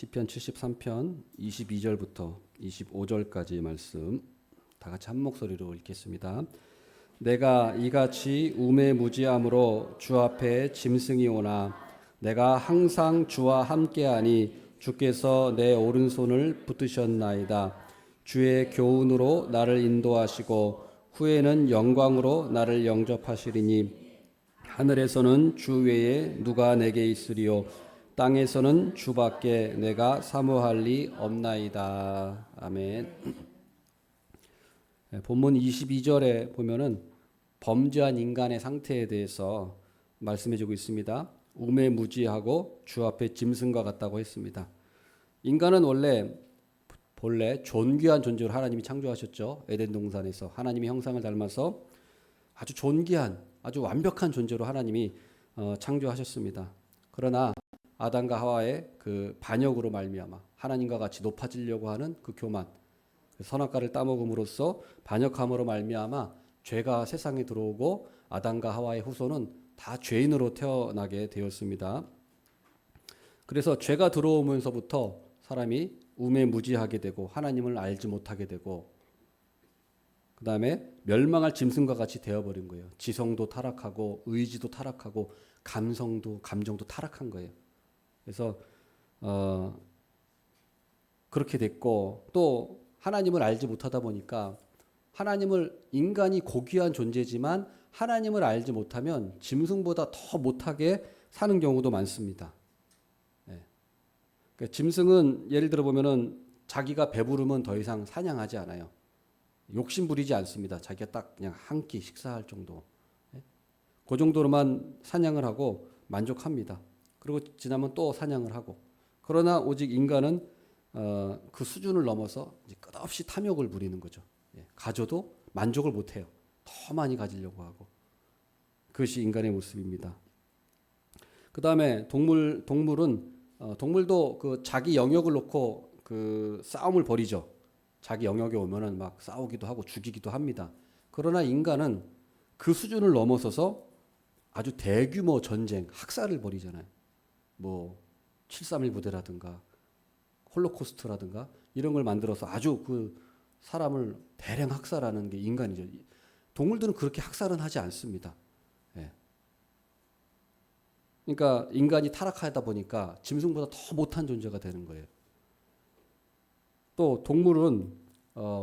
시편 73편 22절부터 25절까지 말씀 다 같이 한 목소리로 읽겠습니다. 내가 이같이 우매무지함으로 주 앞에 짐승이 오나 내가 항상 주와 함께하니 주께서 내 오른손을 붙드셨나이다. 주의 교훈으로 나를 인도하시고 후에는 영광으로 나를 영접하시리니 하늘에서는 주 외에 누가 내게 있으리요 땅에서는 주밖에 내가 사모할 리 없나이다. 아멘. 본문 22절에 보면은 범죄한 인간의 상태에 대해서 말씀해주고 있습니다. 우매무지하고 주 앞에 짐승과 같다고 했습니다. 인간은 본래 존귀한 존재로 하나님이 창조하셨죠. 에덴 동산에서 하나님의 형상을 닮아서 아주 존귀한 아주 완벽한 존재로 하나님이 창조하셨습니다. 그러나 아담과 하와의 그 반역으로 말미암아 하나님과 같이 높아지려고 하는 그 교만, 선악과를 따먹음으로써 반역함으로 말미암아 죄가 세상에 들어오고 아담과 하와의 후손은 다 죄인으로 태어나게 되었습니다. 그래서 죄가 들어오면서부터 사람이 우매무지하게 되고 하나님을 알지 못하게 되고 그 다음에 멸망할 짐승과 같이 되어버린 거예요. 지성도 타락하고 의지도 타락하고 감정도 타락한 거예요. 그래서 그렇게 됐고 또 하나님을 알지 못하다 보니까 인간이 고귀한 존재지만 하나님을 알지 못하면 짐승보다 더 못하게 사는 경우도 많습니다. 네. 그러니까 짐승은 예를 들어 보면은 자기가 배부르면 더 이상 사냥하지 않아요. 욕심 부리지 않습니다. 자기가 딱 그냥 한 끼 식사할 정도. 네. 그 정도로만 사냥을 하고 만족합니다. 그리고 지나면 또 사냥을 하고. 그러나 오직 인간은 그 수준을 넘어서 이제 끝없이 탐욕을 부리는 거죠. 예, 가져도 만족을 못해요. 더 많이 가지려고 하고. 그것이 인간의 모습입니다. 그 다음에 동물도 그 자기 영역을 놓고 그 싸움을 벌이죠. 자기 영역에 오면은 막 싸우기도 하고 죽이기도 합니다. 그러나 인간은 그 수준을 넘어서서 아주 대규모 전쟁, 학살을 벌이잖아요. 뭐 7.3.1 부대라든가 홀로코스트라든가 이런 걸 만들어서 아주 그 사람을 대량 학살하는 게 인간이죠. 동물들은 그렇게 학살은 하지 않습니다. 예. 그러니까 인간이 타락하다 보니까 짐승보다 더 못한 존재가 되는 거예요. 또 동물은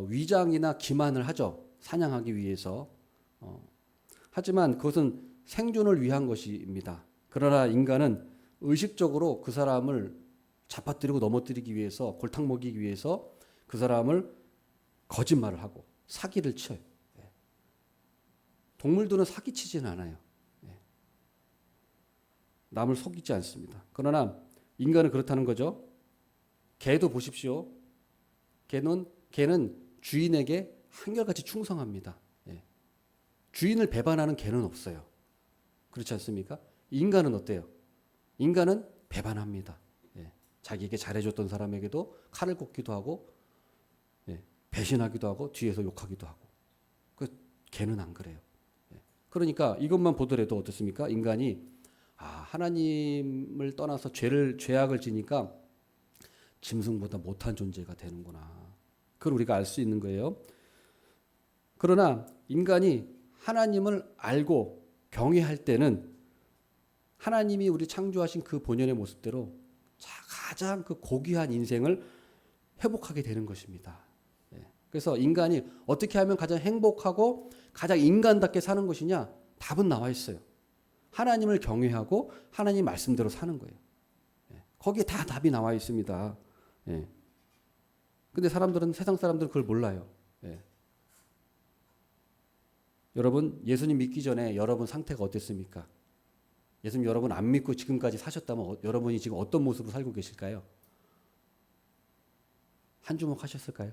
위장이나 기만을 하죠. 사냥하기 위해서. 하지만 그것은 생존을 위한 것입니다. 그러나 인간은 의식적으로 그 사람을 잡아뜨리고 넘어뜨리기 위해서 골탕 먹이기 위해서 그 사람을 거짓말을 하고 사기를 쳐요. 동물들은 사기치지는 않아요. 남을 속이지 않습니다. 그러나 인간은 그렇다는 거죠. 개도 보십시오. 개는 주인에게 한결같이 충성합니다. 주인을 배반하는 개는 없어요. 그렇지 않습니까? 인간은 어때요? 인간은 배반합니다. 자기에게 잘해줬던 사람에게도 칼을 꽂기도 하고 배신하기도 하고 뒤에서 욕하기도 하고. 개는 안 그래요. 그러니까 이것만 보더라도 어떻습니까? 인간이 하나님을 떠나서 죄악을 지니까 짐승보다 못한 존재가 되는구나. 그걸 우리가 알 수 있는 거예요. 그러나 인간이 하나님을 알고 경외할 때는 하나님이 우리 창조하신 그 본연의 모습대로 가장 그 고귀한 인생을 회복하게 되는 것입니다. 그래서 인간이 어떻게 하면 가장 행복하고 가장 인간답게 사는 것이냐? 답은 나와 있어요. 하나님을 경외하고 하나님 말씀대로 사는 거예요. 거기에 다 답이 나와 있습니다. 근데 세상 사람들은 그걸 몰라요. 여러분, 예수님 믿기 전에 여러분 상태가 어땠습니까? 예수님 여러분 안 믿고 지금까지 사셨다면 여러분이 지금 어떤 모습으로 살고 계실까요? 한 주먹 하셨을까요?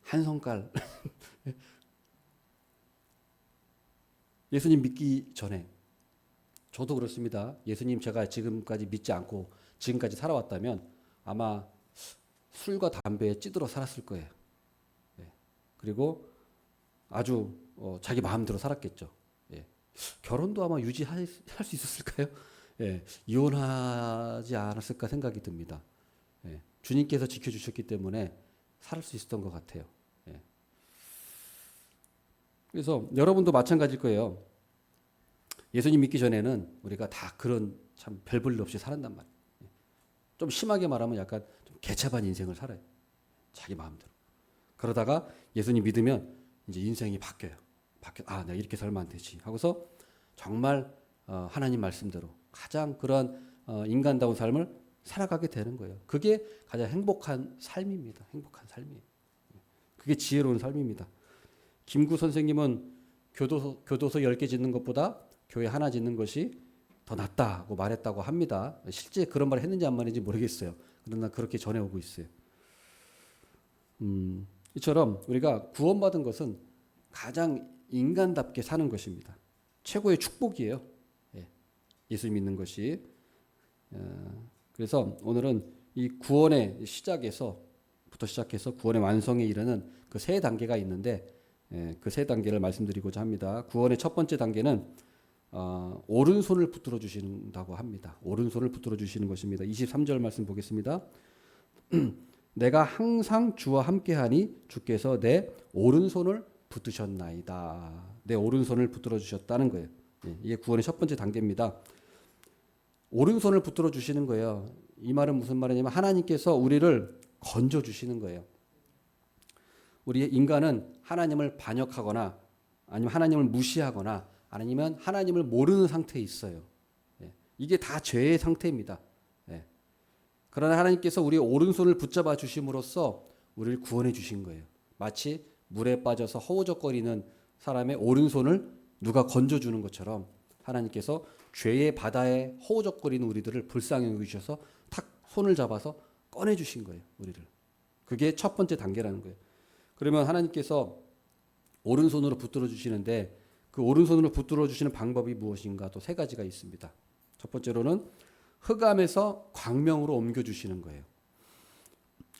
한 성깔. 예수님 믿기 전에 저도 그렇습니다. 예수님 제가 지금까지 믿지 않고 지금까지 살아왔다면 아마 술과 담배에 찌들어 살았을 거예요. 그리고 아주 자기 마음대로 살았겠죠. 결혼도 아마 유지할 수 있었을까요? 이혼하지 않았을까 생각이 듭니다. 예. 주님께서 지켜주셨기 때문에 살 수 있었던 것 같아요. 예. 그래서 여러분도 마찬가지일 거예요. 예수님 믿기 전에는 우리가 다 그런 참 별 볼 일 없이 살았단 말이에요. 예. 좀 심하게 말하면 약간 좀 개차반 인생을 살아요. 자기 마음대로. 그러다가 예수님 믿으면 이제 인생이 바뀌어요. 아, 내가 이렇게 살면 안 되지 하고서 정말 하나님 말씀대로 가장 그러한 인간다운 삶을 살아가게 되는 거예요. 그게 가장 행복한 삶입니다. 행복한 삶이에요. 그게 지혜로운 삶입니다. 김구 선생님은 교도소 10개 짓는 것보다 교회 하나 짓는 것이 더 낫다고 말했다고 합니다. 실제 그런 말을 했는지 안 말했는지 모르겠어요. 그러나 그렇게 전해오고 있어요. 이처럼 우리가 구원받은 것은 가장 인간답게 사는 것입니다. 최고의 축복이에요. 예, 예수 믿는 것이. 그래서 오늘은 이 구원의 시작에서부터 시작해서 구원의 완성에 이르는 그 세 단계가 있는데 그 세 단계를 말씀드리고자 합니다. 구원의 첫 번째 단계는 오른손을 붙들어 주신다고 합니다. 오른손을 붙들어 주시는 것입니다. 23절 말씀 보겠습니다. 내가 항상 주와 함께하니 주께서 내 오른손을 붙드셨나이다. 내 오른손을 붙들어 주셨다는 거예요. 이게 구원의 첫 번째 단계입니다. 오른손을 붙들어 주시는 거예요. 이 말은 무슨 말이냐면 하나님께서 우리를 건져 주시는 거예요. 우리 인간은 하나님을 반역하거나 아니면 하나님을 무시하거나 아니면 하나님을 모르는 상태에 있어요. 이게 다 죄의 상태입니다. 그러나 하나님께서 우리의 오른손을 붙잡아 주심으로써 우리를 구원해 주신 거예요. 마치 물에 빠져서 허우적거리는 사람의 오른손을 누가 건져주는 것처럼 하나님께서 죄의 바다에 허우적거리는 우리들을 불쌍히 여기셔서 탁 손을 잡아서 꺼내 주신 거예요. 우리를. 그게 첫 번째 단계라는 거예요. 그러면 하나님께서 오른손으로 붙들어 주시는데 그 오른손으로 붙들어 주시는 방법이 무엇인가 또 세 가지가 있습니다. 첫 번째로는 흑암에서 광명으로 옮겨 주시는 거예요.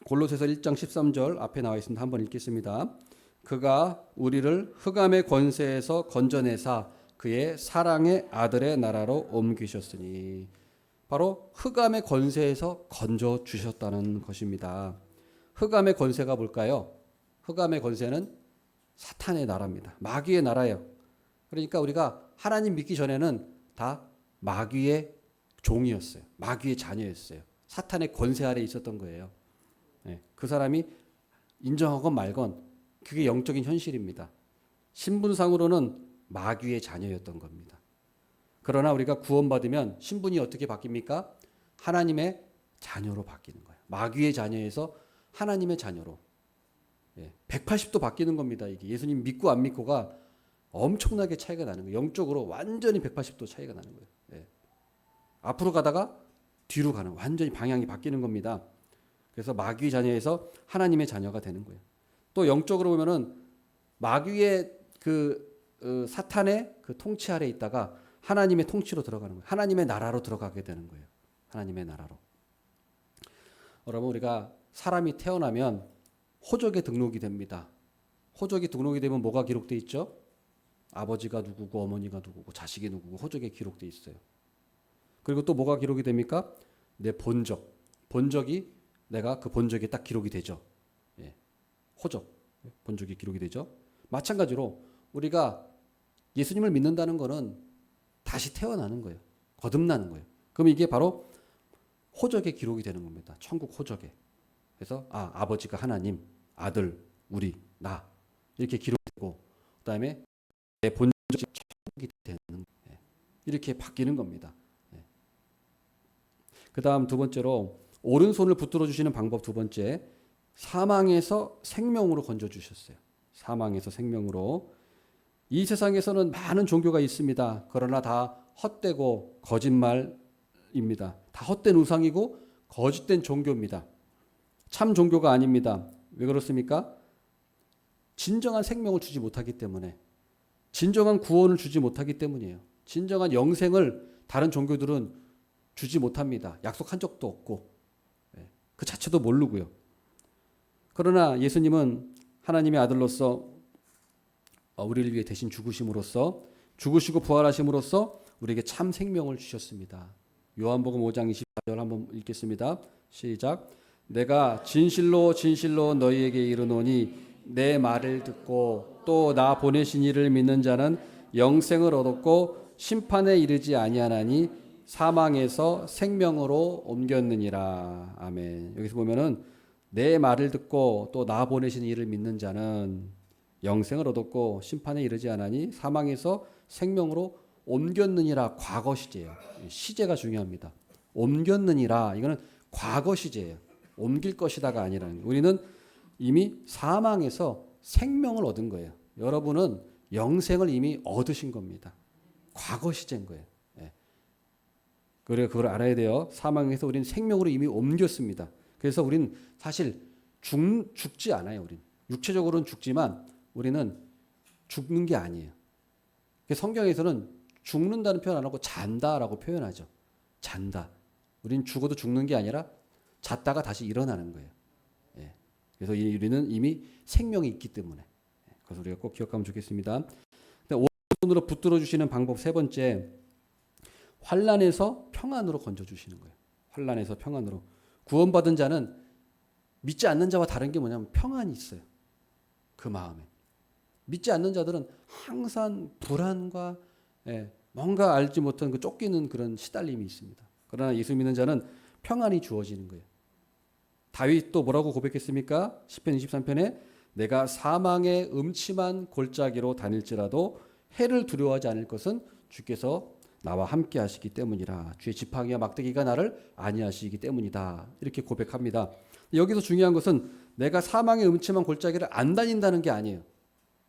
골로새서 1장 13절 앞에 나와 있습니다. 한번 읽겠습니다. 그가 우리를 흑암의 권세에서 건져내사 그의 사랑의 아들의 나라로 옮기셨으니 바로 흑암의 권세에서 건져 주셨다는 것입니다. 흑암의 권세가 뭘까요? 흑암의 권세는 사탄의 나라입니다. 마귀의 나라예요. 그러니까 우리가 하나님 믿기 전에는 다 마귀의 종이었어요. 마귀의 자녀였어요. 사탄의 권세 아래 있었던 거예요. 그 사람이 인정하건 말건 그게 영적인 현실입니다. 신분상으로는 마귀의 자녀였던 겁니다. 그러나 우리가 구원받으면 신분이 어떻게 바뀝니까? 하나님의 자녀로 바뀌는 거예요. 마귀의 자녀에서 하나님의 자녀로 180도 바뀌는 겁니다. 이게 예수님 믿고 안 믿고가 엄청나게 차이가 나는 거예요. 영적으로 완전히 180도 차이가 나는 거예요. 앞으로 가다가 뒤로 가는 완전히 방향이 바뀌는 겁니다. 그래서 마귀의 자녀에서 하나님의 자녀가 되는 거예요. 또 영적으로 보면은 마귀의 사탄의 그 통치 아래 있다가 하나님의 통치로 들어가는 거예요. 하나님의 나라로 들어가게 되는 거예요. 하나님의 나라로. 여러분 우리가 사람이 태어나면 호적에 등록이 됩니다. 호적이 등록이 되면 뭐가 기록돼 있죠? 아버지가 누구고 어머니가 누구고 자식이 누구고 호적에 기록돼 있어요. 그리고 또 뭐가 기록이 됩니까? 내 본적. 본적이 내가 그 본적에 딱 기록이 되죠. 호적. 본적이 기록이 되죠. 마찬가지로 우리가 예수님을 믿는다는 것은 다시 태어나는 거예요. 거듭나는 거예요. 그럼 이게 바로 호적에 기록이 되는 겁니다. 천국 호적에. 그래서 아버지가 하나님, 아들, 우리, 나 이렇게 기록되고 그다음에 내 본적이 천국이 되는 이렇게 바뀌는 겁니다. 그다음 두 번째로 오른손을 붙들어 주시는 방법 두 번째 사망에서 생명으로 건져 주셨어요. 사망에서 생명으로. 이 세상에서는 많은 종교가 있습니다. 그러나 다 헛되고 거짓말입니다. 다 헛된 우상이고 거짓된 종교입니다. 참 종교가 아닙니다. 왜 그렇습니까? 진정한 생명을 주지 못하기 때문에, 진정한 구원을 주지 못하기 때문이에요. 진정한 영생을 다른 종교들은 주지 못합니다. 약속한 적도 없고 그 자체도 모르고요. 그러나 예수님은 하나님의 아들로서 우리를 위해 대신 죽으심으로써 죽으시고 부활하심으로써 우리에게 참 생명을 주셨습니다. 요한복음 5장 24절 한번 읽겠습니다. 시작. 내가 진실로 진실로 너희에게 이르노니 내 말을 듣고 또 나 보내신 이를 믿는 자는 영생을 얻었고 심판에 이르지 아니하나니 사망에서 생명으로 옮겼느니라. 아멘. 여기서 보면은 내 말을 듣고 또 나 보내신 이를 믿는 자는 영생을 얻었고 심판에 이르지 않으니 사망에서 생명으로 옮겼느니라. 과거 시제예요. 시제가 중요합니다. 옮겼느니라. 이거는 과거 시제예요. 옮길 것이다가 아니라는. 우리는 이미 사망에서 생명을 얻은 거예요. 여러분은 영생을 이미 얻으신 겁니다. 과거 시제인 거예요. 예. 그래 그걸 알아야 돼요. 사망에서 우리는 생명으로 이미 옮겼습니다. 그래서 우리는 사실 죽지 않아요. 우리는 육체적으로는 죽지만 우리는 죽는 게 아니에요. 성경에서는 죽는다는 표현 안 하고 잔다라고 표현하죠. 잔다. 우리는 죽어도 죽는 게 아니라 잤다가 다시 일어나는 거예요. 예. 그래서 우리는 이미 생명이 있기 때문에. 그래서 우리가 꼭 기억하면 좋겠습니다. 오른손으로 붙들어 주시는 방법 세 번째, 환난에서 평안으로 건져 주시는 거예요. 환난에서 평안으로. 구원받은 자는 믿지 않는 자와 다른 게 뭐냐면 평안이 있어요. 그 마음에. 믿지 않는 자들은 항상 불안과 뭔가 알지 못한 그 쫓기는 그런 시달림이 있습니다. 그러나 예수 믿는 자는 평안이 주어지는 거예요. 다윗도 뭐라고 고백했습니까? 시편 23편에 내가 사망의 음침한 골짜기로 다닐지라도 해를 두려워하지 않을 것은 주께서 나와 함께 하시기 때문이라. 주의 지팡이와 막대기가 나를 안위하시기 때문이다. 이렇게 고백합니다. 여기서 중요한 것은 내가 사망의 음침한 골짜기를 안 다닌다는 게 아니에요.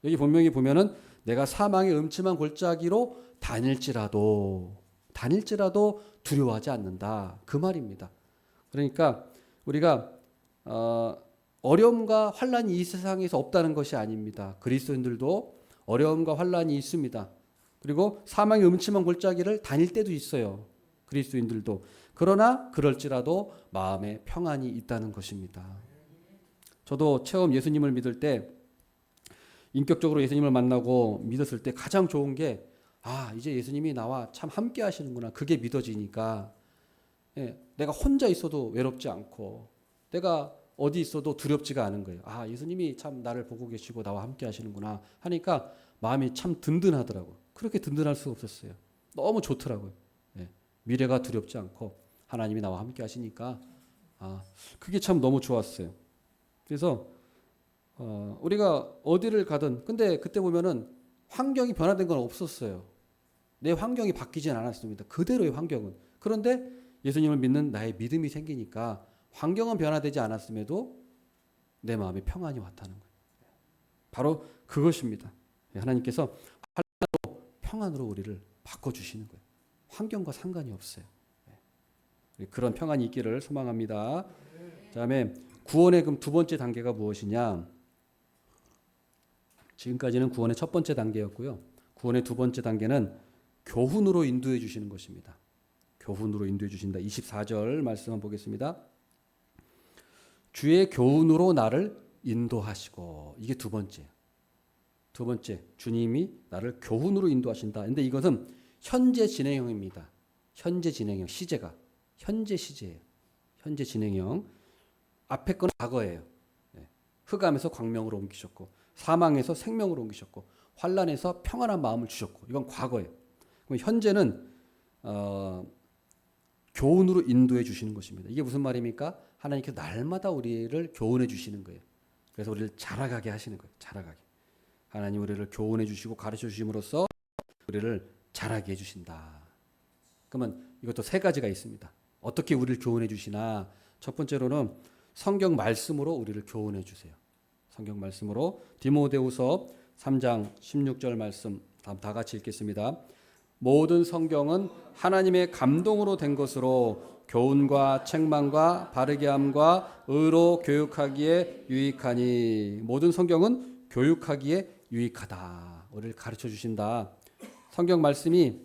여기 분명히 보면은 내가 사망의 음침한 골짜기로 다닐지라도 두려워하지 않는다. 그 말입니다. 그러니까 우리가 어려움과 환난이 이 세상에서 없다는 것이 아닙니다. 그리스도인들도 어려움과 환난이 있습니다. 그리고 사망의 음침한 골짜기를 다닐 때도 있어요. 그리스도인들도. 그러나 그럴지라도 마음에 평안이 있다는 것입니다. 저도 처음 예수님을 믿을 때 인격적으로 예수님을 만나고 믿었을 때 가장 좋은 게 이제 예수님이 나와 참 함께 하시는구나. 그게 믿어지니까 내가 혼자 있어도 외롭지 않고 내가 어디 있어도 두렵지가 않은 거예요. 예수님이 참 나를 보고 계시고 나와 함께 하시는구나 하니까 마음이 참 든든하더라고요. 그렇게 든든할 수가 없었어요. 너무 좋더라고요. 미래가 두렵지 않고 하나님이 나와 함께 하시니까 그게 참 너무 좋았어요. 그래서 우리가 어디를 가든 근데 그때 보면은 환경이 변화된 건 없었어요. 내 환경이 바뀌진 않았습니다. 그대로의 환경은. 그런데 예수님을 믿는 나의 믿음이 생기니까 환경은 변화되지 않았음에도 내 마음에 평안이 왔다는 거예요. 바로 그것입니다. 하나님께서 평안으로 우리를 바꿔주시는 거예요. 환경과 상관이 없어요. 그런 평안이 있기를 소망합니다. 그다음에 구원의 그럼 두 번째 단계가 무엇이냐? 지금까지는 구원의 첫 번째 단계였고요. 구원의 두 번째 단계는 교훈으로 인도해 주시는 것입니다. 교훈으로 인도해 주신다. 24절 말씀 한번 보겠습니다. 주의 교훈으로 나를 인도하시고. 이게 두 번째. 두 번째, 주님이 나를 교훈으로 인도하신다. 근데 이것은 현재 진행형입니다. 현재 진행형, 시제가. 현재 시제예요. 현재 진행형. 앞에 건 과거예요. 흑암에서 광명으로 옮기셨고, 사망에서 생명으로 옮기셨고, 환난에서 평안한 마음을 주셨고, 이건 과거예요. 그럼 현재는 교훈으로 인도해 주시는 것입니다. 이게 무슨 말입니까? 하나님께서 날마다 우리를 교훈해 주시는 거예요. 그래서 우리를 자라가게 하시는 거예요. 자라가게. 하나님 우리를 교훈해 주시고 가르쳐 주심으로써 우리를 자라게 해주신다. 그러면 이것도 세 가지가 있습니다. 어떻게 우리를 교훈해 주시나? 첫 번째로는 성경 말씀으로 우리를 교훈해 주세요. 성경 말씀으로. 디모데후서 3장 16절 말씀 다 같이 읽겠습니다. 모든 성경은 하나님의 감동으로 된 것으로 교훈과 책망과 바르게 함과 의로 교육하기에 유익하니. 모든 성경은 교육하기에 유익하다. 우리를 가르쳐 주신다. 성경 말씀이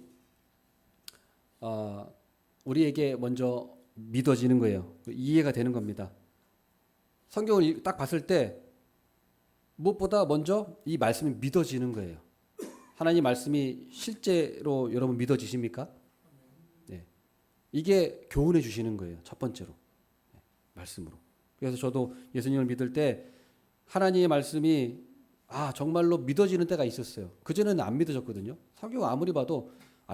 우리에게 먼저 믿어지는 거예요. 이해가 되는 겁니다. 성경을 딱 봤을 때 무엇보다 먼저 이 말씀이 믿어지는 거예요. 하나님 말씀이 실제로 여러분 믿어지십니까? 네. 이게 교훈해 주시는 거예요. 첫 번째로. 말씀으로. 그래서 저도 예수님을 믿을 때 하나님의 말씀이 정말로 믿어지는 때가 있었어요. 그전에는 안 믿어졌거든요. 성경 아무리 봐도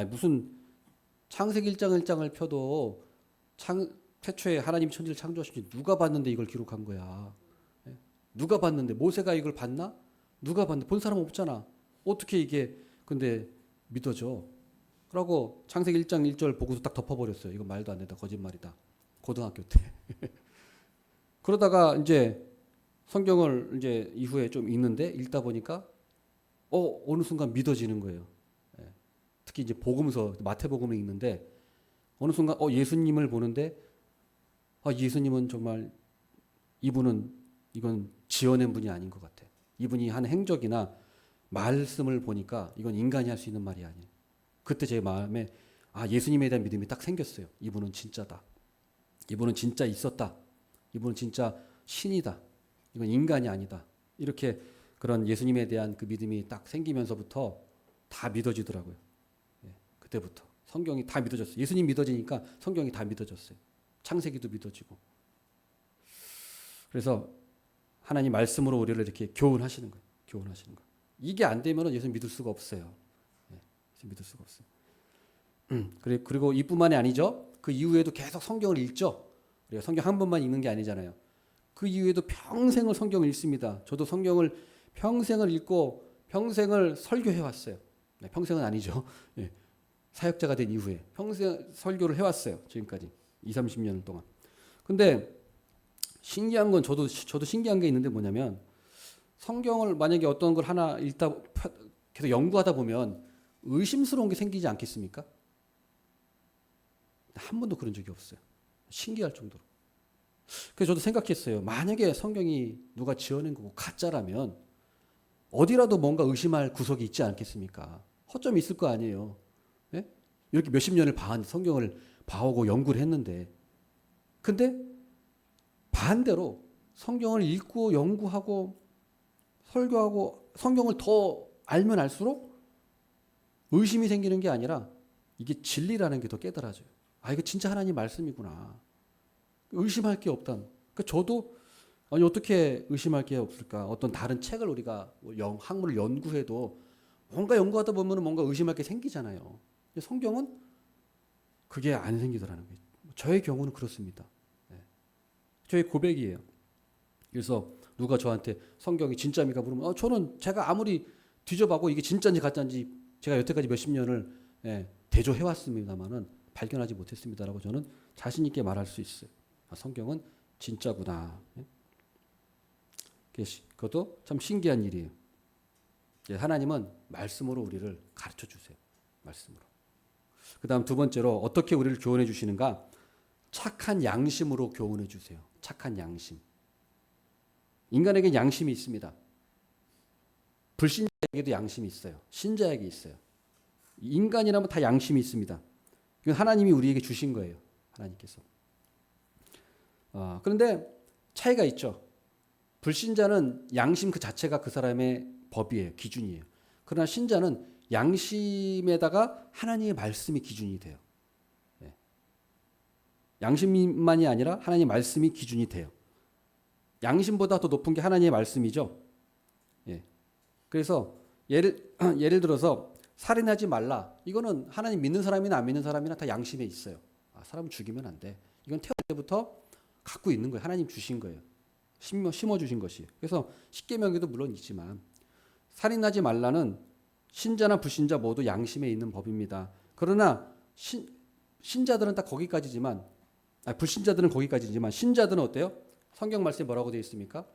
무슨 창세기 1장 1장을 펴도 태초에 하나님 천지를 창조하신 지 누가 봤는데 이걸 기록한 거야. 예? 누가 봤는데 모세가 이걸 봤나? 누가 봤는데 본 사람 없잖아. 어떻게 이게 근데 믿어져? 그러고 창세기 1장 1절 보고서 딱 덮어버렸어요. 이거 말도 안 된다. 거짓말이다. 고등학교 때. 그러다가 이제 성경을 이제 이후에 좀 읽는데 읽다 보니까 어느 순간 믿어지는 거예요. 예. 특히 이제 복음서 마태복음을 읽는데 어느 순간 예수님을 보는데 예수님은 정말 이건 지어낸 분이 아닌 것 같아. 이분이 한 행적이나 말씀을 보니까 이건 인간이 할 수 있는 말이 아니에요. 그때 제 마음에 예수님에 대한 믿음이 딱 생겼어요. 이분은 진짜다. 이분은 진짜 있었다. 이분은 진짜 신이다. 이건 인간이 아니다. 이렇게 그런 예수님에 대한 그 믿음이 딱 생기면서부터 다 믿어지더라고요. 예, 그때부터 성경이 다 믿어졌어요. 예수님 믿어지니까 성경이 다 믿어졌어요. 창세기도 믿어지고. 그래서 하나님 말씀으로 우리를 이렇게 교훈하시는 거예요. 교훈하시는 거. 이게 안 되면 예수 믿을 수가 없어요. 예, 믿을 수가 없어요. 그리고 이뿐만이 아니죠. 그 이후에도 계속 성경을 읽죠. 우리가 성경 한 번만 읽는 게 아니잖아요. 그 이후에도 평생을 성경을 읽습니다. 저도 성경을 평생을 읽고 평생을 설교해 왔어요. 네, 평생은 아니죠. 예, 사역자가 된 이후에 평생 설교를 해왔어요. 지금까지 20-30년 동안. 근데 신기한 건 저도 신기한 게 있는데 뭐냐면 성경을 만약에 어떤 걸 하나 읽다 계속 연구하다 보면 의심스러운 게 생기지 않겠습니까? 한 번도 그런 적이 없어요. 신기할 정도로. 그래서 저도 생각했어요. 만약에 성경이 누가 지어낸 거고 가짜라면 어디라도 뭔가 의심할 구석이 있지 않겠습니까? 허점이 있을 거 아니에요. 예? 이렇게 몇십 년을 성경을 봐오고 연구를 했는데 근데 반대로 성경을 읽고 연구하고 설교하고 성경을 더 알면 알수록 의심이 생기는 게 아니라 이게 진리라는 게 더 깨달아져요. 이거 진짜 하나님 말씀이구나. 의심할 게 없다. 그러니까 저도 어떻게 의심할 게 없을까? 어떤 다른 책을 우리가 학문을 연구해도 뭔가 연구하다 보면 뭔가 의심할 게 생기잖아요. 성경은 그게 안 생기더라는 거예요. 저의 경우는 그렇습니다. 저의 고백이에요. 그래서 누가 저한테 성경이 진짜입니까 물으면 저는 제가 아무리 뒤져봐고 이게 진짜인지 가짜인지 제가 여태까지 몇십 년을 대조해왔습니다만은 발견하지 못했습니다라고 저는 자신 있게 말할 수 있어요. 성경은 진짜구나. 그것도 참 신기한 일이에요. 하나님은 말씀으로 우리를 가르쳐 주세요. 말씀으로. 그 다음 두 번째로 어떻게 우리를 교훈해 주시는가? 착한 양심으로 교훈해 주세요. 착한 양심. 인간에게 양심이 있습니다. 불신자에게도 양심이 있어요. 신자에게 있어요. 인간이라면 다 양심이 있습니다. 이건 하나님이 우리에게 주신 거예요. 하나님께서. 그런데 차이가 있죠. 불신자는 양심 그 자체가 그 사람의 법이에요. 기준이에요. 그러나 신자는 양심에다가 하나님의 말씀이 기준이 돼요. 양심만이 아니라 하나님의 말씀이 기준이 돼요. 양심보다 더 높은 게 하나님의 말씀이죠. 그래서 예를 들어서 살인하지 말라. 이거는 하나님 믿는 사람이나 안 믿는 사람이나 다 양심에 있어요. 사람 죽이면 안 돼. 이건 태어날 때부터 갖고 있는 거예요. 하나님 주신 거예요. 심어 주신 것이에요. 그래서 십계명에도 물론 있지만 살인하지 말라는 신자나 불신자 모두 양심에 있는 법입니다. 그러나 신자들은 딱 거기까지지만 불신자들은 거기까지지만 신자들은 어때요? 성경 말씀에 뭐라고 되어 있습니까?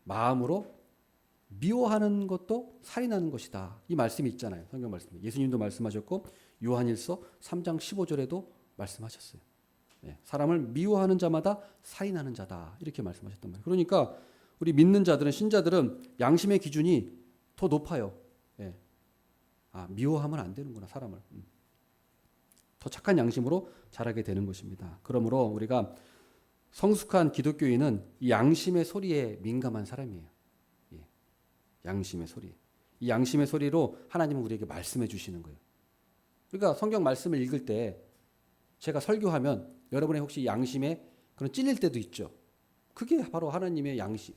마음으로 미워하는 것도 살인하는 것이다. 이 말씀이 있잖아요. 성경 말씀에. 예수님도 말씀하셨고 요한일서 3장 15절에도 말씀하셨어요. 사람을 미워하는 자마다 살인하는 자다. 이렇게 말씀하셨단 말이에요. 그러니까 우리 믿는 자들은 신자들은 양심의 기준이 더 높아요. 미워하면 안 되는구나 사람을. 더 착한 양심으로 자라게 되는 것입니다. 그러므로 우리가 성숙한 기독교인은 이 양심의 소리에 민감한 사람이에요. 양심의 소리. 이 양심의 소리로 하나님은 우리에게 말씀해 주시는 거예요. 그러니까 성경 말씀을 읽을 때 제가 설교하면 여러분의 혹시 양심에 그런 찔릴 때도 있죠. 그게 바로 하나님의 양심,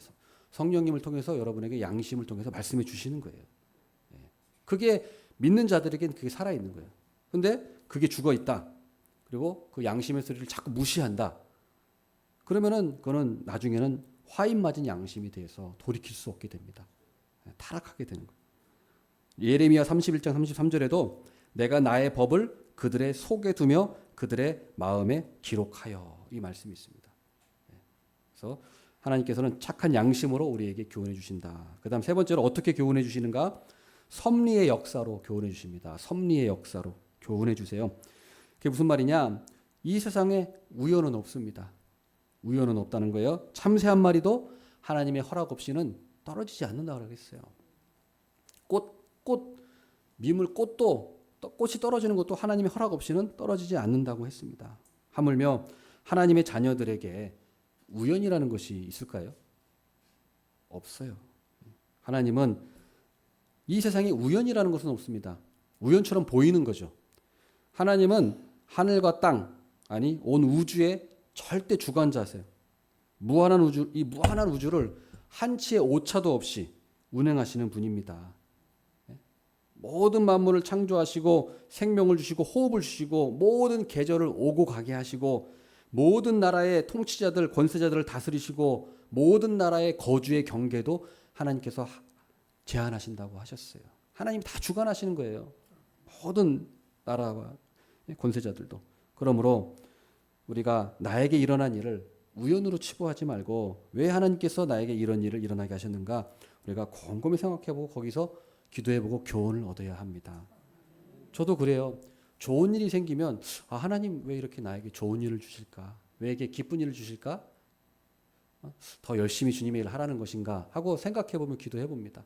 성령님을 통해서 여러분에게 양심을 통해서 말씀해 주시는 거예요. 그게 믿는 자들에겐 그게 살아 있는 거예요. 근데 그게 죽어 있다. 그리고 그 양심의 소리를 자꾸 무시한다. 그러면은 그거는 나중에는 화인 맞은 양심이 돼서 돌이킬 수 없게 됩니다. 타락하게 되는 거예요. 예레미야 31장 33절에도 내가 나의 법을 그들의 속에 두며 그들의 마음에 기록하여, 이 말씀이 있습니다. 그래서 하나님께서는 착한 양심으로 우리에게 교훈해 주신다. 그 다음 세 번째로 어떻게 교훈해 주시는가? 섭리의 역사로 교훈해 주십니다. 섭리의 역사로 교훈해 주세요. 그게 무슨 말이냐? 이 세상에 우연은 없습니다. 우연은 없다는 거예요. 참새 한 마리도 하나님의 허락 없이는 떨어지지 않는다고 그랬어요. 미물 꽃도, 꽃이 떨어지는 것도 하나님의 허락 없이는 떨어지지 않는다고 했습니다. 하물며 하나님의 자녀들에게 우연이라는 것이 있을까요? 없어요. 하나님은 이 세상에 우연이라는 것은 없습니다. 우연처럼 보이는 거죠. 하나님은 하늘과 땅, 아니 온 우주의 절대 주관자세요. 무한한 우주, 이 무한한 우주를 한치의 오차도 없이 운행하시는 분입니다. 모든 만물을 창조하시고 생명을 주시고 호흡을 주시고 모든 계절을 오고 가게 하시고 모든 나라의 통치자들, 권세자들을 다스리시고 모든 나라의 거주의 경계도 하나님께서 제한하신다고 하셨어요. 하나님 다 주관하시는 거예요. 모든 나라와 권세자들도. 그러므로 우리가 나에게 일어난 일을 우연으로 치부하지 말고 왜 하나님께서 나에게 이런 일을 일어나게 하셨는가? 우리가 곰곰이 생각해보고 거기서 기도해보고 교훈을 얻어야 합니다. 저도 그래요. 좋은 일이 생기면 하나님 왜 이렇게 나에게 좋은 일을 주실까? 왜 이렇게 기쁜 일을 주실까? 더 열심히 주님의 일을 하라는 것인가? 하고 생각해보면 기도해봅니다.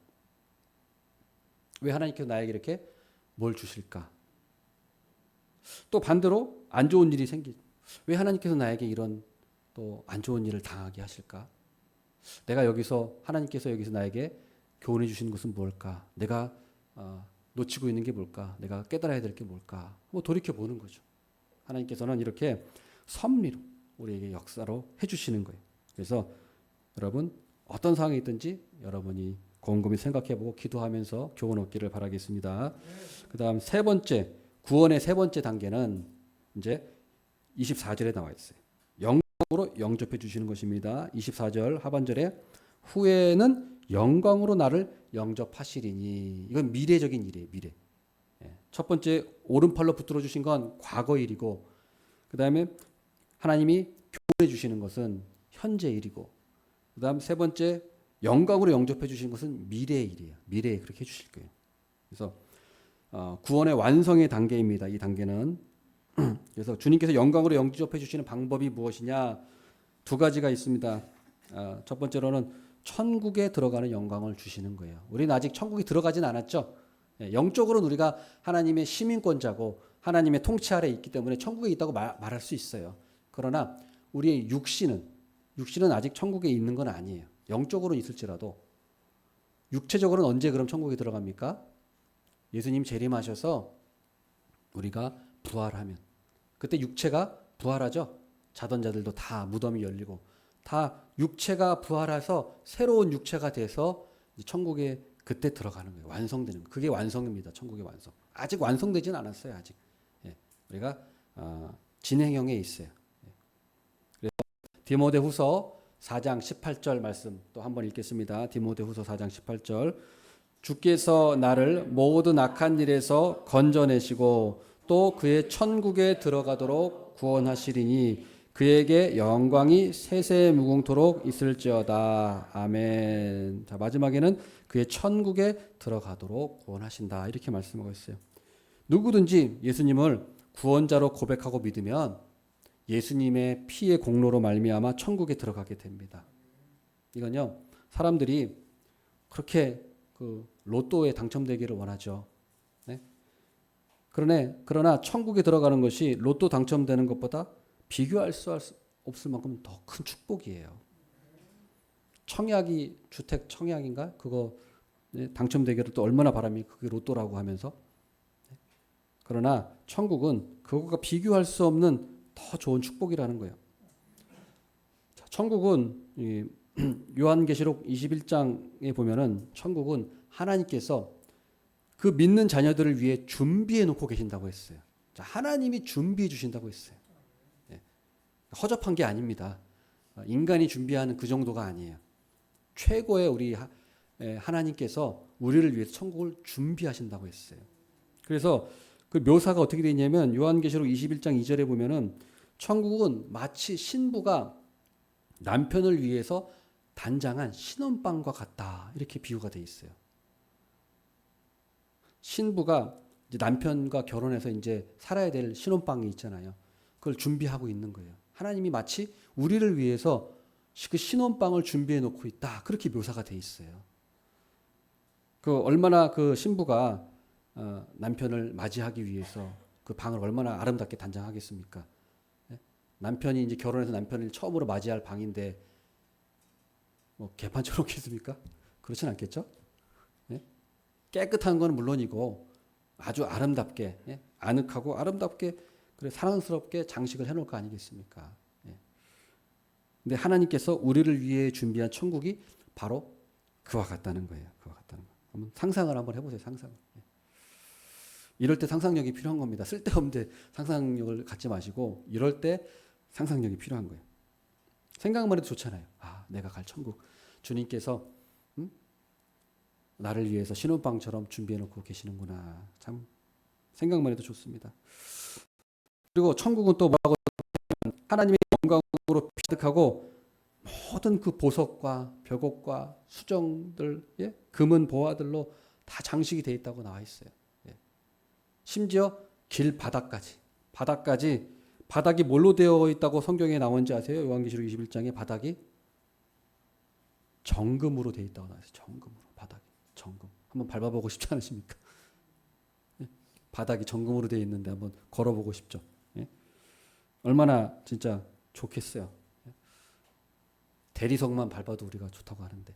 왜 하나님께서 나에게 이렇게 뭘 주실까? 또 반대로 안 좋은 일이 왜 하나님께서 나에게 이런 또 안 좋은 일을 당하게 하실까? 하나님께서 여기서 나에게 교훈해 주시는 것은 뭘까? 내가 놓치고 있는 게 뭘까? 내가 깨달아야 될 게 뭘까? 돌이켜 보는 거죠. 하나님께서는 이렇게 섭리로 우리에게 역사로 해주시는 거예요. 그래서 여러분 어떤 상황이 있든지 여러분이 곰곰이 생각해보고 기도하면서 교훈 얻기를 바라겠습니다. 그 다음 세 번째, 구원의 세 번째 단계는 이제 24절에 나와 있어요. 영광으로 영접해 주시는 것입니다. 24절 하반절에 후에는 영광으로 나를 영접하시리니, 이건 미래적인 일이에요. 미래. 첫 번째 오른팔로 붙들어 주신 건 과거 일이고, 그 다음에 하나님이 교훈해 주시는 것은 현재 일이고, 그 다음 세 번째 영광으로 영접해 주시는 것은 미래의 일이에요. 미래에 그렇게 해주실 거예요. 그래서 구원의 완성의 단계입니다. 이 단계는. 그래서 주님께서 영광으로 영접해 주시는 방법이 무엇이냐? 두 가지가 있습니다. 첫 번째로는 천국에 들어가는 영광을 주시는 거예요. 우리는 아직 천국에 들어가진 않았죠. 영적으로는 우리가 하나님의 시민권자고 하나님의 통치 아래 있기 때문에 천국에 있다고 말할 수 있어요. 그러나 우리의 육신은 아직 천국에 있는 건 아니에요. 영적으로는 있을지라도 육체적으로는 언제 그럼 천국에 들어갑니까? 예수님 재림하셔서 우리가 부활하면, 그때 육체가 부활하죠. 자던 자들도 다 무덤이 열리고 다 육체가 부활해서 새로운 육체가 돼서 천국에 그때 들어가는 거예요. 완성되는 거예요. 그게 완성입니다. 천국의 완성. 아직 완성되지는 않았어요. 아직. 우리가 진행형에 있어요. 그래서 디모데후서 4장 18절 말씀 또 한번 읽겠습니다. 디모데후서 4장 18절. 주께서 나를 모든 악한 일에서 건져내시고 또 그의 천국에 들어가도록 구원하시리니 그에게 영광이 세세 무궁토록 있을지어다. 아멘. 자, 마지막에는 그의 천국에 들어가도록 구원하신다. 이렇게 말씀하고 있어요. 누구든지 예수님을 구원자로 고백하고 믿으면 예수님의 피의 공로로 말미암아 천국에 들어가게 됩니다. 이건요, 사람들이 그렇게 로또에 당첨되기를 원하죠. 네? 그러나 천국에 들어가는 것이 로또 당첨되는 것보다 비교할 수 없을 만큼 더 큰 축복이에요. 주택 청약인가? 그거 당첨되기를 또 얼마나 바랍니까? 그게 로또라고 하면서. 그러나 천국은 그것과 비교할 수 없는 더 좋은 축복이라는 거예요. 자, 천국은 요한계시록 21장에 보면은 천국은 하나님께서 그 믿는 자녀들을 위해 준비해 놓고 계신다고 했어요. 자, 하나님이 준비해 주신다고 했어요. 예. 허접한 게 아닙니다. 인간이 준비하는 그 정도가 아니에요. 최고의 우리 하나님께서 우리를 위해서 천국을 준비하신다고 했어요. 그래서 그 묘사가 어떻게 되어 있냐면 요한계시록 21장 2절에 보면은 천국은 마치 신부가 남편을 위해서 단장한 신혼방과 같다. 이렇게 비유가 되어 있어요. 신부가 이제 남편과 결혼해서 이제 살아야 될 신혼방이 있잖아요. 그걸 준비하고 있는 거예요. 하나님이 마치 우리를 위해서 그 신혼방을 준비해 놓고 있다. 그렇게 묘사가 되어 있어요. 그 얼마나 그 신부가 남편을 맞이하기 위해서 그 방을 얼마나 아름답게 단장하겠습니까? 남편이 이제 결혼해서 남편을 처음으로 맞이할 방인데 뭐 개판처럼 겠습니까? 그렇진 않겠죠? 깨끗한 건 물론이고 아주 아름답게 아늑하고 아름답게 그래 사랑스럽게 장식을 해놓을 거 아니겠습니까? 근데 하나님께서 우리를 위해 준비한 천국이 바로 그와 같다는 거예요. 그와 같다는 거. 한번 상상을 한번 해보세요. 상상을. 이럴 때 상상력이 필요한 겁니다. 쓸데없는데 상상력을 갖지 마시고 이럴 때 상상력이 필요한 거예요. 생각만 해도 좋잖아요. 아, 내가 갈 천국. 주님께서 나를 위해서 신혼방처럼 준비해놓고 계시는구나. 참 생각만 해도 좋습니다. 그리고 천국은 또 뭐라고 하나님의 영광으로 가득하고 모든 그 보석과 벽옥과 수정들, 금은 보화들로 다 장식이 되어 있다고 나와 있어요. 심지어 길 바닥까지 바닥이 뭘로 되어 있다고 성경에 나오는지 아세요? 요한계시록 21장에 바닥이 정금으로 되어 있다고 나와 있어요. 정금으로 바닥이 정금. 한번 밟아보고 싶지 않으십니까? 바닥이 정금으로 되어 있는데 한번 걸어보고 싶죠. 얼마나 진짜 좋겠어요. 대리석만 밟아도 우리가 좋다고 하는데.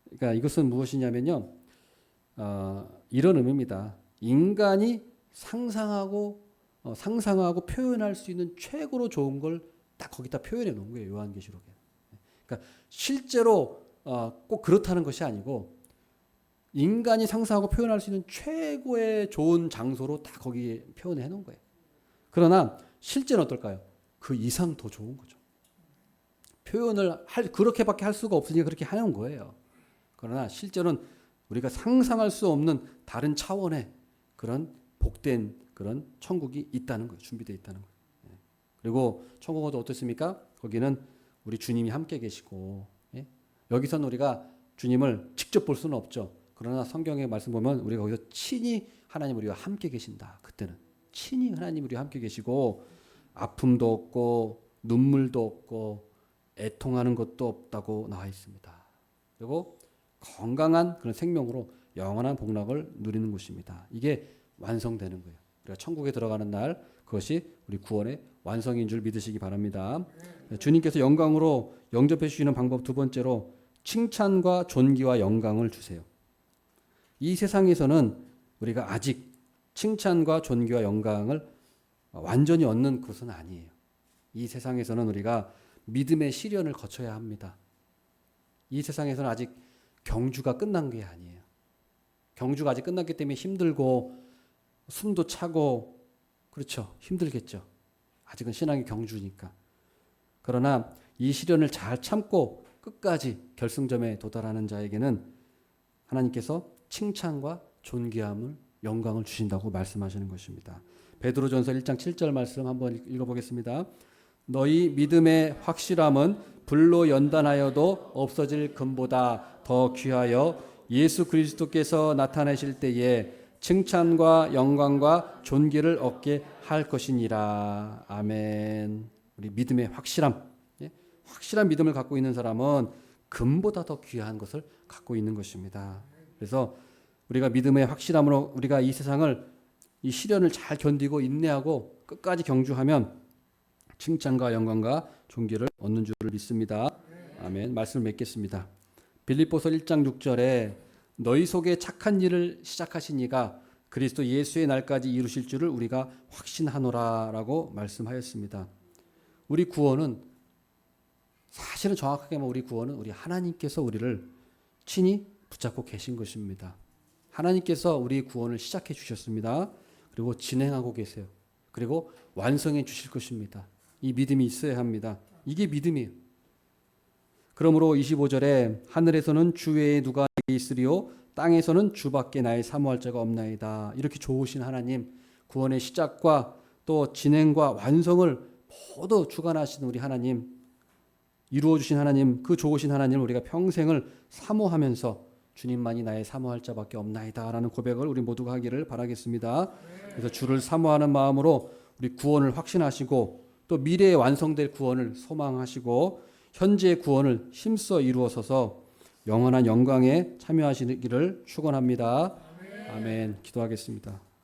그러니까 이것은 무엇이냐면요. 이런 의미입니다. 인간이 상상하고 표현할 수 있는 최고로 좋은 걸 딱 거기다 표현해 놓은 거예요. 요한계시록에. 그러니까 실제로 꼭 그렇다는 것이 아니고 인간이 상상하고 표현할 수 있는 최고의 좋은 장소로 딱 거기에 표현해 놓은 거예요. 그러나 실제는 어떨까요? 그 이상 더 좋은 거죠. 표현을 그렇게밖에 할 수가 없으니까 그렇게 하는 거예요. 그러나 실제는 우리가 상상할 수 없는 다른 차원의 그런 복된 그런 천국이 있다는 거예요. 준비되어 있다는 거예요. 그리고 천국은 어떻습니까? 거기는 우리 주님이 함께 계시고, 여기서는 우리가 주님을 직접 볼 수는 없죠. 그러나 성경의 말씀 보면 우리가 거기서 친히 하나님 우리와 함께 계신다. 그때는 친히 하나님 우리와 함께 계시고 아픔도 없고 눈물도 없고 애통하는 것도 없다고 나와 있습니다. 그리고 건강한 그런 생명으로 영원한 복락을 누리는 곳입니다. 이게 완성되는 거예요. 우리가 천국에 들어가는 날 그것이 우리 구원의 완성인 줄 믿으시기 바랍니다. 주님께서 영광으로 영접해 주시는 방법 두 번째로 칭찬과 존귀와 영광을 주세요. 이 세상에서는 우리가 아직 칭찬과 존귀와 영광을 완전히 얻는 것은 아니에요. 이 세상에서는 우리가 믿음의 시련을 거쳐야 합니다. 이 세상에서는 아직 경주가 끝난 게 아니에요. 경주가 아직 끝났기 때문에 힘들고 숨도 차고 그렇죠. 힘들겠죠. 아직은 신앙의 경주니까. 그러나 이 시련을 잘 참고 끝까지 결승점에 도달하는 자에게는 하나님께서 칭찬과 존귀함을 영광을 주신다고 말씀하시는 것입니다. 베드로전서 1장 7절 말씀 한번 읽어보겠습니다. 너희 믿음의 확실함은 불로 연단하여도 없어질 금보다 더 귀하여 예수 그리스도께서 나타나실 때에 칭찬과 영광과 존귀를 얻게 할 것이니라. 아멘. 우리 믿음의 확실함, 확실한 믿음을 갖고 있는 사람은 금보다 더 귀한 것을 갖고 있는 것입니다. 그래서 우리가 믿음의 확실함으로 우리가 이 세상을 이 시련을 잘 견디고 인내하고 끝까지 경주하면 칭찬과 영광과 존귀를 얻는 줄을 믿습니다. 아멘. 말씀을 맺겠습니다. 빌립보서 1장 6절에 너희 속에 착한 일을 시작하신 이가 그리스도 예수의 날까지 이루실 줄을 우리가 확신하노라라고 말씀하였습니다. 우리 구원은 사실은 정확하게 우리 구원은 우리 하나님께서 우리를 친히 붙잡고 계신 것입니다. 하나님께서 우리 구원을 시작해 주셨습니다. 그리고 진행하고 계세요. 그리고 완성해 주실 것입니다. 이 믿음이 있어야 합니다. 이게 믿음이에요. 그러므로 25절에 하늘에서는 주 외에 누가 있으리요 땅에서는 주밖에 나의 사모할 자가 없나이다. 이렇게 좋으신 하나님, 구원의 시작과 또 진행과 완성을 모두 주관하시는 우리 하나님, 이루어 주신 하나님, 그 좋으신 하나님을 우리가 평생을 사모하면서 주님만이 나의 사모할 자밖에 없나이다라는 고백을 우리 모두가 하기를 바라겠습니다. 그래서 주를 사모하는 마음으로 우리 구원을 확신하시고 또 미래에 완성될 구원을 소망하시고 현재의 구원을 힘써 이루어서서 영원한 영광에 참여하시기를 축원합니다. 아멘. 기도하겠습니다.